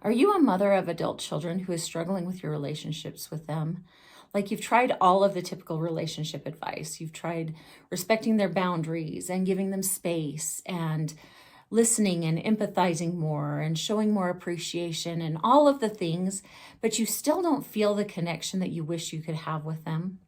Are you a mother of adult children who is struggling with your relationships with them? Like you've tried all of the typical relationship advice. You've tried respecting their boundaries and giving them space and listening and empathizing more and showing more appreciation and all of the things, but you still don't feel the connection that you wish you could have with them.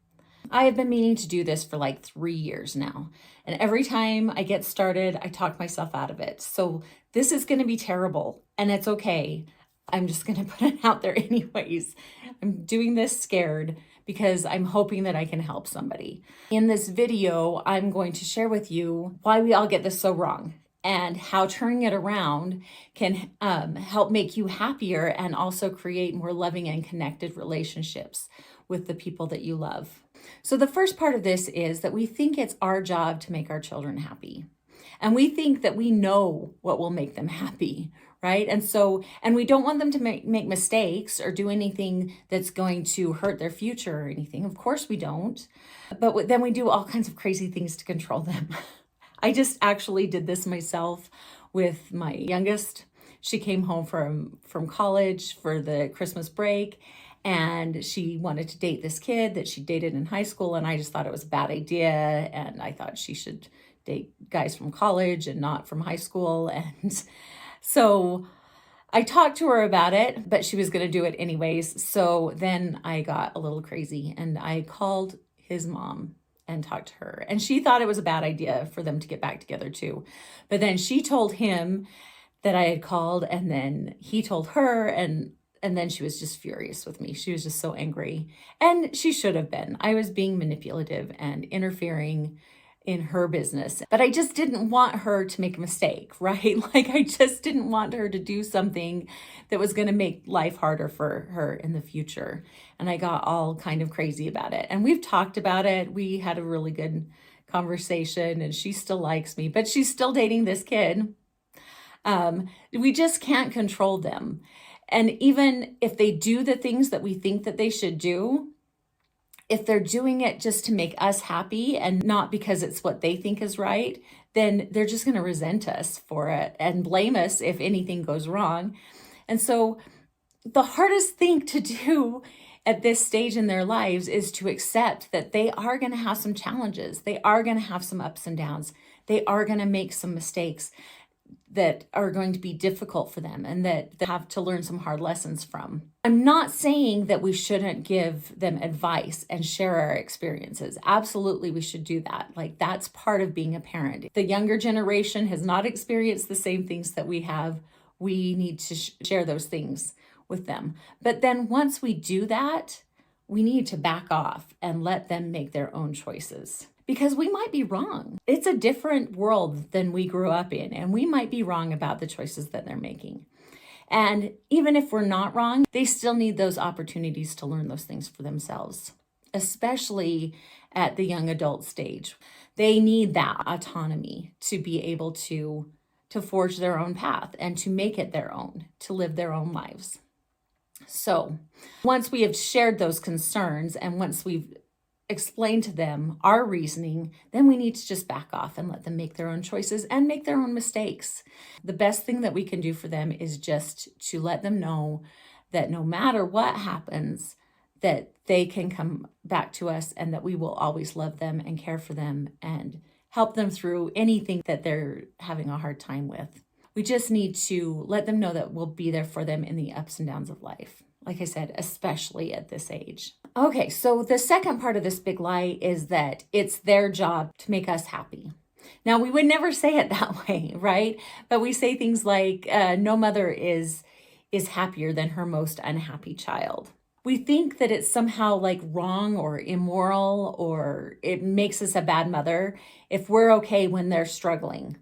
I have been meaning to do this for like 3 years now. And every time I get started, I talk myself out of it. So this is going to be terrible and it's okay. I'm just going to put it out there anyways. I'm doing this scared because I'm hoping that I can help somebody. In this video, I'm going to share with you why we all get this so wrong and how turning it around can help make you happier and also create more loving and connected relationships with the people that you love. So the first part of this is that we think it's our job to make our children happy. And we think that we know what will make them happy, right? And we don't want them to make mistakes or do anything that's going to hurt their future or anything. Of course we don't. But then we do all kinds of crazy things to control them. I just actually did this myself with my youngest. She came home from college for the Christmas break, and she wanted to date this kid that she dated in high school. And I just thought it was a bad idea. And I thought she should date guys from college and not from high school. And so I talked to her about it, but she was going to do it anyways. So then I got a little crazy and I called his mom and talked to her. And she thought it was a bad idea for them to get back together too. But then she told him that I had called, and then he told her, and then she was just furious with me. She was just so angry. And she should have been. I was being manipulative and interfering in her business. But I just didn't want her to make a mistake, right? Like I just didn't want her to do something that was going to make life harder for her in the future. And I got all kind of crazy about it. And we've talked about it. We had a really good conversation, and she still likes me, but she's still dating this kid. We just can't control them. And even if they do the things that we think that they should do, if they're doing it just to make us happy and not because it's what they think is right, then they're just going to resent us for it and blame us if anything goes wrong. And so the hardest thing to do at this stage in their lives is to accept that they are going to have some challenges. They are going to have some ups and downs. They are going to make some mistakes that are going to be difficult for them and that they have to learn some hard lessons from. I'm not saying that we shouldn't give them advice and share our experiences. Absolutely, we should do that. Like that's part of being a parent. The younger generation has not experienced the same things that we have. We need to share those things with them. But then once we do that, we need to back off and let them make their own choices. Because we might be wrong. It's a different world than we grew up in, and we might be wrong about the choices that they're making. And even if we're not wrong, they still need those opportunities to learn those things for themselves, especially at the young adult stage. They need that autonomy to be able to forge their own path and to make it their own, to live their own lives. So once we have shared those concerns and once we've explain to them our reasoning, then we need to just back off and let them make their own choices and make their own mistakes. The best thing that we can do for them is just to let them know that no matter what happens, that they can come back to us and that we will always love them and care for them and help them through anything that they're having a hard time with. We just need to let them know that we'll be there for them in the ups and downs of life. Like I said, especially at this age. Okay, so the second part of this big lie is that it's their job to make us happy. Now, we would never say it that way, right? But we say things like, no mother is happier than her most unhappy child. We think that it's somehow like wrong or immoral, or it makes us a bad mother if we're okay when they're struggling.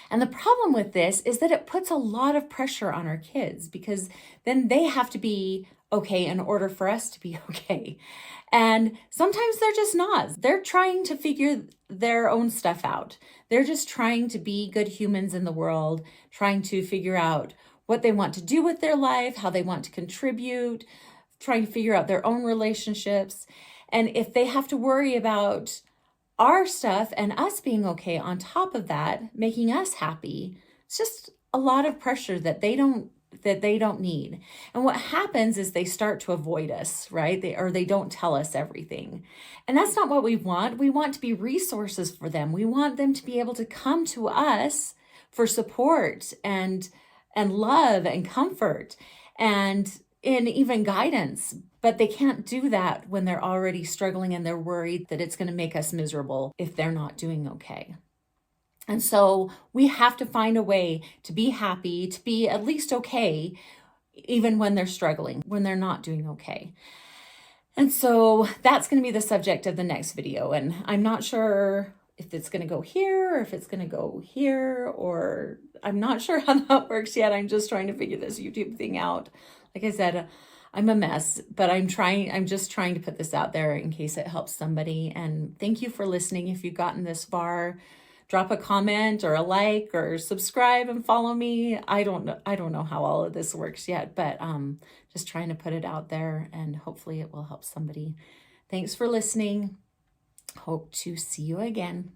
And the problem with this is that it puts a lot of pressure on our kids because then they have to be okay in order for us to be okay. And sometimes they're just not. They're trying to figure their own stuff out. They're just trying to be good humans in the world, trying to figure out what they want to do with their life, how they want to contribute, trying to figure out their own relationships. And if they have to worry about our stuff and us being okay on top of that, making us happy, it's just a lot of pressure that they don't that they don't need. And what happens is they start to avoid us, right? They don't tell us everything. And that's not what we want. We want to be resources for them. We want them to be able to come to us for support and love and comfort and even guidance. But they can't do that when they're already struggling and they're worried that it's going to make us miserable if they're not doing okay. And so we have to find a way to be happy, to be at least okay, even when they're struggling, when they're not doing okay. And so that's going to be the subject of the next video. And I'm not sure if it's going to go here or if it's going to go here, or I'm not sure how that works yet. I'm just trying to figure this YouTube thing out. Like I said, I'm a mess, but I'm just trying to put this out there in case it helps somebody. And thank you for listening. If you've gotten this far, drop a comment or a like or subscribe and follow me. I don't know how all of this works yet, but just trying to put it out there, and hopefully it will help somebody. Thanks for listening. Hope to see you again.